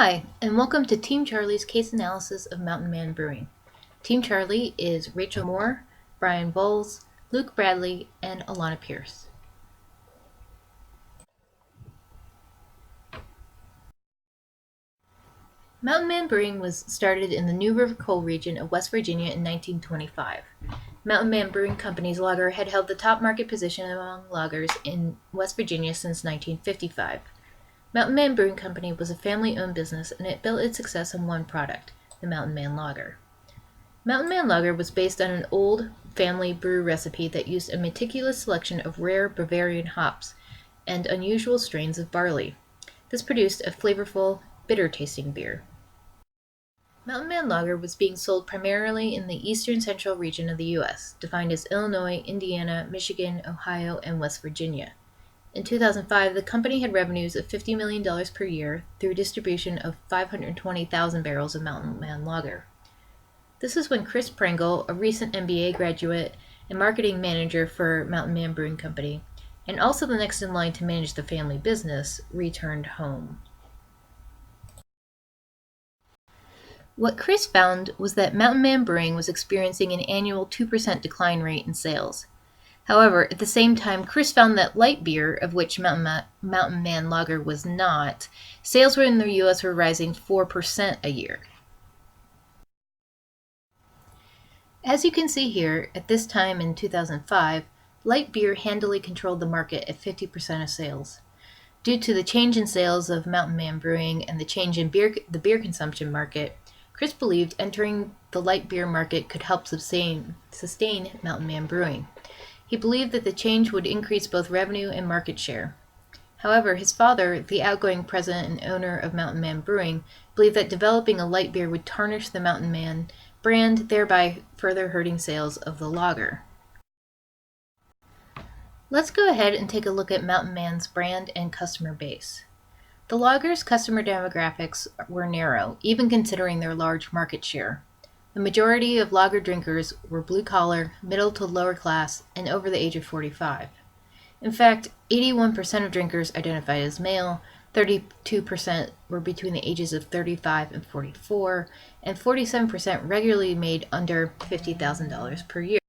Hi, and welcome to Team Charlie's case analysis of Mountain Man Brewing. Team Charlie is Rachel Moore, Brian Bowles, Luke Bradley, and Alana Pierce. Mountain Man Brewing was started in the New River Coal region of West Virginia in 1925. Mountain Man Brewing Company's lager had held the top market position among lagers in West Virginia since 1955. Mountain Man Brewing Company was a family-owned business, and it built its success on one product, the Mountain Man Lager. Mountain Man Lager was based on an old family brew recipe that used a meticulous selection of rare Bavarian hops and unusual strains of barley. This produced a flavorful, bitter-tasting beer. Mountain Man Lager was being sold primarily in the eastern central region of the U.S., defined as Illinois, Indiana, Michigan, Ohio, and West Virginia. In 2005, the company had revenues of $50 million per year through distribution of 520,000 barrels of Mountain Man Lager. This is when Chris Pringle, a recent MBA graduate and marketing manager for Mountain Man Brewing Company, and also the next in line to manage the family business, returned home. What Chris found was that Mountain Man Brewing was experiencing an annual 2% decline rate in sales. However, at the same time, Chris found that light beer, of which Mountain Man Lager was not, sales in the U.S. were rising 4% a year. As you can see here, at this time in 2005, light beer handily controlled the market at 50% of sales. Due to the change in sales of Mountain Man Brewing and the change in the beer consumption market, Chris believed entering the light beer market could help sustain Mountain Man Brewing. He believed that the change would increase both revenue and market share. However, his father, the outgoing president and owner of Mountain Man Brewing, believed that developing a light beer would tarnish the Mountain Man brand, thereby further hurting sales of the lager. Let's go ahead and take a look at Mountain Man's brand and customer base. The lager's customer demographics were narrow, even considering their large market share. The majority of lager drinkers were blue-collar, middle to lower class, and over the age of 45. In fact, 81% of drinkers identified as male, 32% were between the ages of 35 and 44, and 47% regularly made under $50,000 per year.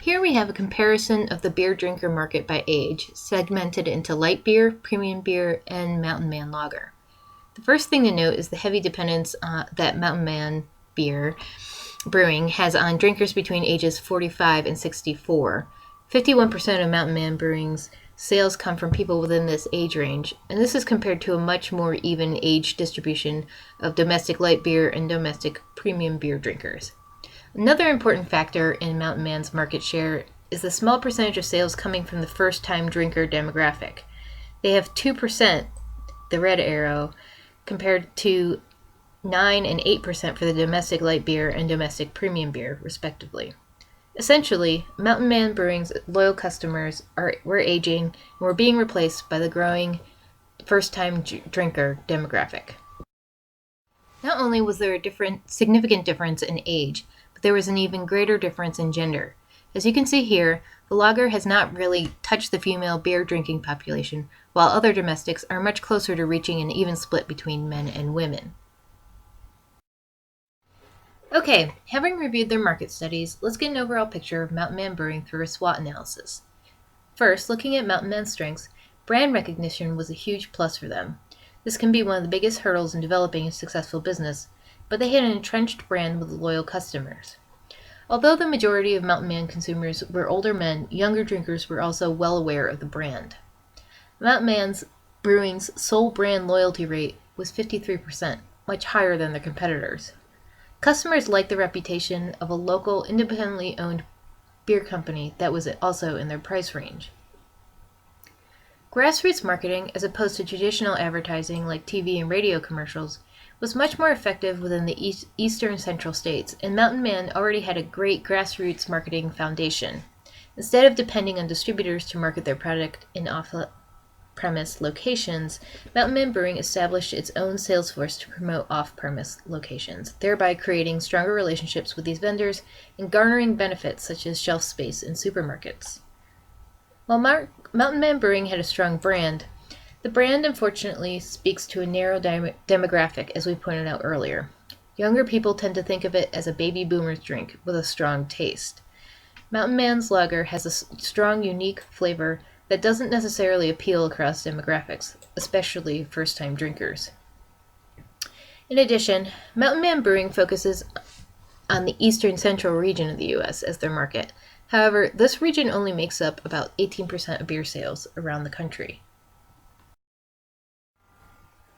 Here we have a comparison of the beer drinker market by age, segmented into light beer, premium beer, and Mountain Man Lager. The first thing to note is the heavy dependence that Mountain Man beer brewing has on drinkers between ages 45 and 64. 51% of Mountain Man Brewing's sales come from people within this age range, and this is compared to a much more even age distribution of domestic light beer and domestic premium beer drinkers. Another important factor in Mountain Man's market share is the small percentage of sales coming from the first-time drinker demographic. They have 2%, the red arrow, compared to 9 and 8% for the domestic light beer and domestic premium beer, respectively. Essentially, Mountain Man Brewing's loyal customers were aging and were being replaced by the growing first-time drinker demographic. Not only was there a significant difference in age, but there was an even greater difference in gender. As you can see here, the lager has not really touched the female beer drinking population, while other domestics are much closer to reaching an even split between men and women. Okay, having reviewed their market studies, let's get an overall picture of Mountain Man Brewing through a SWOT analysis. First, looking at Mountain Man's strengths, brand recognition was a huge plus for them. This can be one of the biggest hurdles in developing a successful business, but they had an entrenched brand with loyal customers. Although the majority of Mountain Man consumers were older men, younger drinkers were also well aware of the brand. Mountain Man Brewing's sole brand loyalty rate was 53%, much higher than their competitors. Customers liked the reputation of a local, independently owned beer company that was also in their price range. Grassroots marketing, as opposed to traditional advertising like TV and radio commercials, was much more effective within the eastern central states, and Mountain Man already had a great grassroots marketing foundation. Instead of depending on distributors to market their product in off-premise locations, Mountain Man Brewing established its own sales force to promote off-premise locations, thereby creating stronger relationships with these vendors and garnering benefits such as shelf space in supermarkets. While Mountain Man Brewing had a strong brand, The brand unfortunately speaks to a narrow demographic, as we pointed out earlier. Younger people tend to think of it as a baby boomer's drink with a strong taste. Mountain Man's Lager has a strong, unique flavor that doesn't necessarily appeal across demographics, especially first-time drinkers. In addition, Mountain Man Brewing focuses on the eastern central region of the U.S. as their market. However, this region only makes up about 18% of beer sales around the country.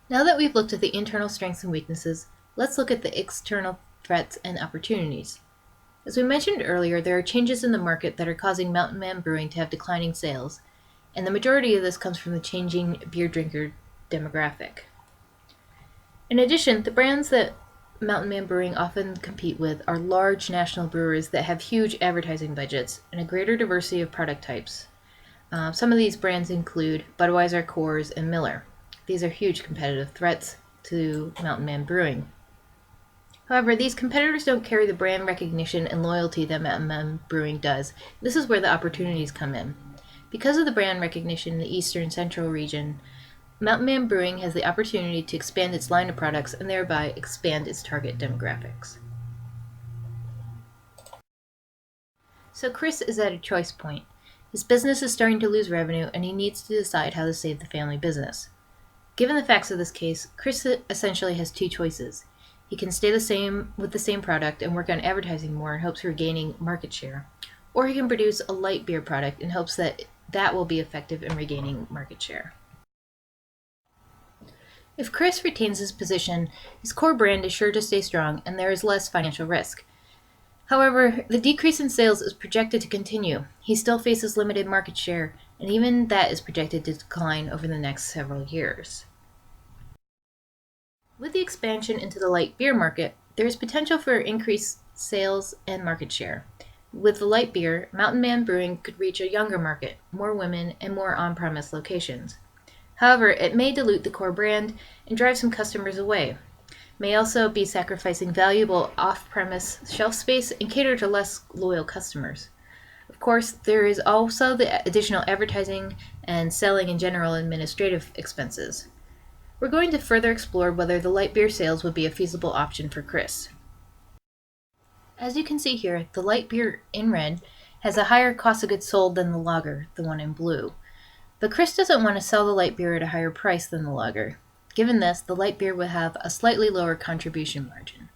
Now that we've looked at the internal strengths and weaknesses, let's look at the external threats and opportunities. As we mentioned earlier, there are changes in the market that are causing Mountain Man Brewing to have declining sales, and the majority of this comes from the changing beer drinker demographic. In addition, the brands that Mountain Man Brewing often compete with are large national brewers that have huge advertising budgets and a greater diversity of product types. Some of these brands include Budweiser, Coors, and Miller. These are huge competitive threats to Mountain Man Brewing. However, these competitors don't carry the brand recognition and loyalty that Mountain Man Brewing does. This is where the opportunities come in. Because of the brand recognition in the eastern central region, Mountain Man Brewing has the opportunity to expand its line of products and thereby expand its target demographics. So Chris is at a choice point. His business is starting to lose revenue and he needs to decide how to save the family business. Given the facts of this case, Chris essentially has two choices. He can stay the same with the same product and work on advertising more in hopes of regaining market share, or he can produce a light beer product in hopes that that will be effective in regaining market share. If Chris retains his position, his core brand is sure to stay strong and there is less financial risk. However, the decrease in sales is projected to continue. He still faces limited market share, and even that is projected to decline over the next several years. With the expansion into the light beer market, there is potential for increased sales and market share. With the light beer, Mountain Man Brewing could reach a younger market, more women, and more on-premise locations. However, it may dilute the core brand and drive some customers away. It may also be sacrificing valuable off-premise shelf space and cater to less loyal customers. Of course, there is also the additional advertising and selling and general administrative expenses. We're going to further explore whether the light beer sales would be a feasible option for Chris. As you can see here, the light beer in red has a higher cost of goods sold than the lager, the one in blue. But Chris doesn't want to sell the light beer at a higher price than the lager. Given this, the light beer would have a slightly lower contribution margin.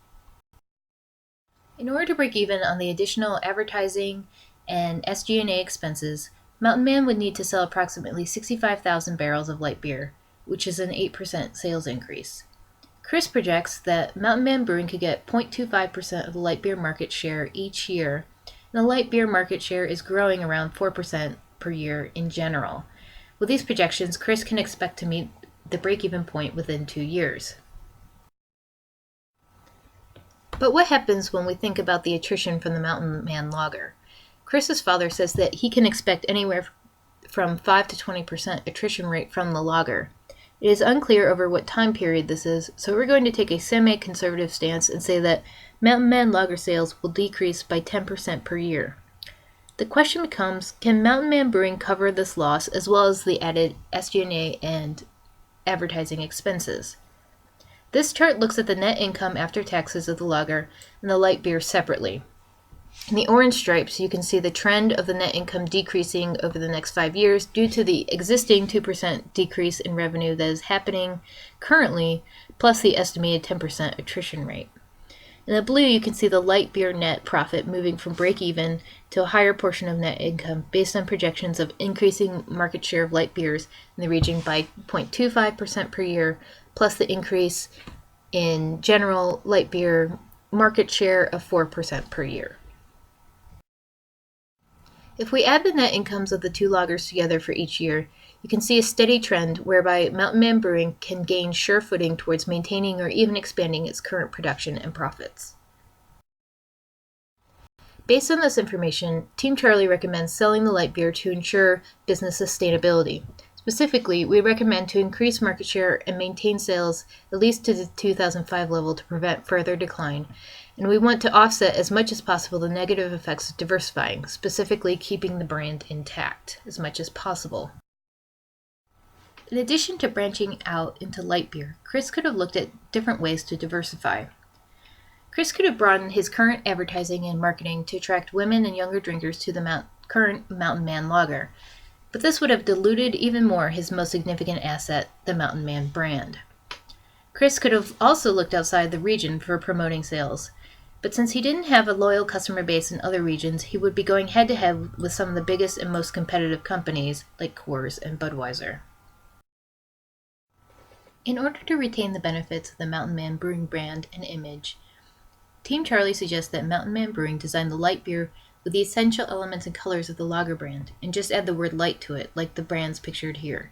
In order to break even on the additional advertising and SG&A expenses, Mountain Man would need to sell approximately 65,000 barrels of light beer, which is an 8% sales increase. Chris projects that Mountain Man Brewing could get 0.25% of the light beer market share each year, and the light beer market share is growing around 4% per year in general. With these projections, Chris can expect to meet the break-even point within 2 years. But what happens when we think about the attrition from the Mountain Man Lager? Chris's father says that he can expect anywhere from 5 to 20% attrition rate from the lager. It is unclear over what time period this is, so we're going to take a semi-conservative stance and say that Mountain Man Lager sales will decrease by 10% per year. The question becomes, can Mountain Man Brewing cover this loss as well as the added SG&A and advertising expenses? This chart looks at the net income after taxes of the lager and the light beer separately. In the orange stripes, you can see the trend of the net income decreasing over the next 5 years due to the existing 2% decrease in revenue that is happening currently, plus the estimated 10% attrition rate. In the blue, you can see the light beer net profit moving from break-even to a higher portion of net income based on projections of increasing market share of light beers in the region by 0.25% per year, plus the increase in general light beer market share of 4% per year. If we add the net incomes of the two lagers together for each year, you can see a steady trend whereby Mountain Man Brewing can gain sure footing towards maintaining or even expanding its current production and profits. Based on this information, Team Charlie recommends selling the light beer to ensure business sustainability. Specifically, we recommend to increase market share and maintain sales at least to the 2005 level to prevent further decline, and we want to offset as much as possible the negative effects of diversifying, specifically keeping the brand intact as much as possible. In addition to branching out into light beer, Chris could have looked at different ways to diversify. Chris could have broadened his current advertising and marketing to attract women and younger drinkers to the current Mountain Man lager, but this would have diluted even more his most significant asset, the Mountain Man brand. Chris could have also looked outside the region for promoting sales, but since he didn't have a loyal customer base in other regions, he would be going head to head with some of the biggest and most competitive companies like Coors and Budweiser. In order to retain the benefits of the Mountain Man Brewing brand and image, Team Charlie suggests that Mountain Man Brewing design the light beer with the essential elements and colors of the lager brand, and just add the word light to it, like the brands pictured here.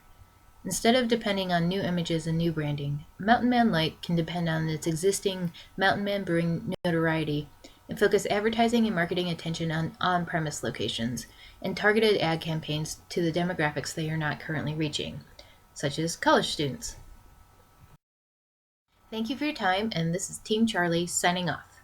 Instead of depending on new images and new branding, Mountain Man Light can depend on its existing Mountain Man Brewing notoriety and focus advertising and marketing attention on on-premise locations and targeted ad campaigns to the demographics they are not currently reaching, such as college students. Thank you for your time, and this is Team Charlie signing off.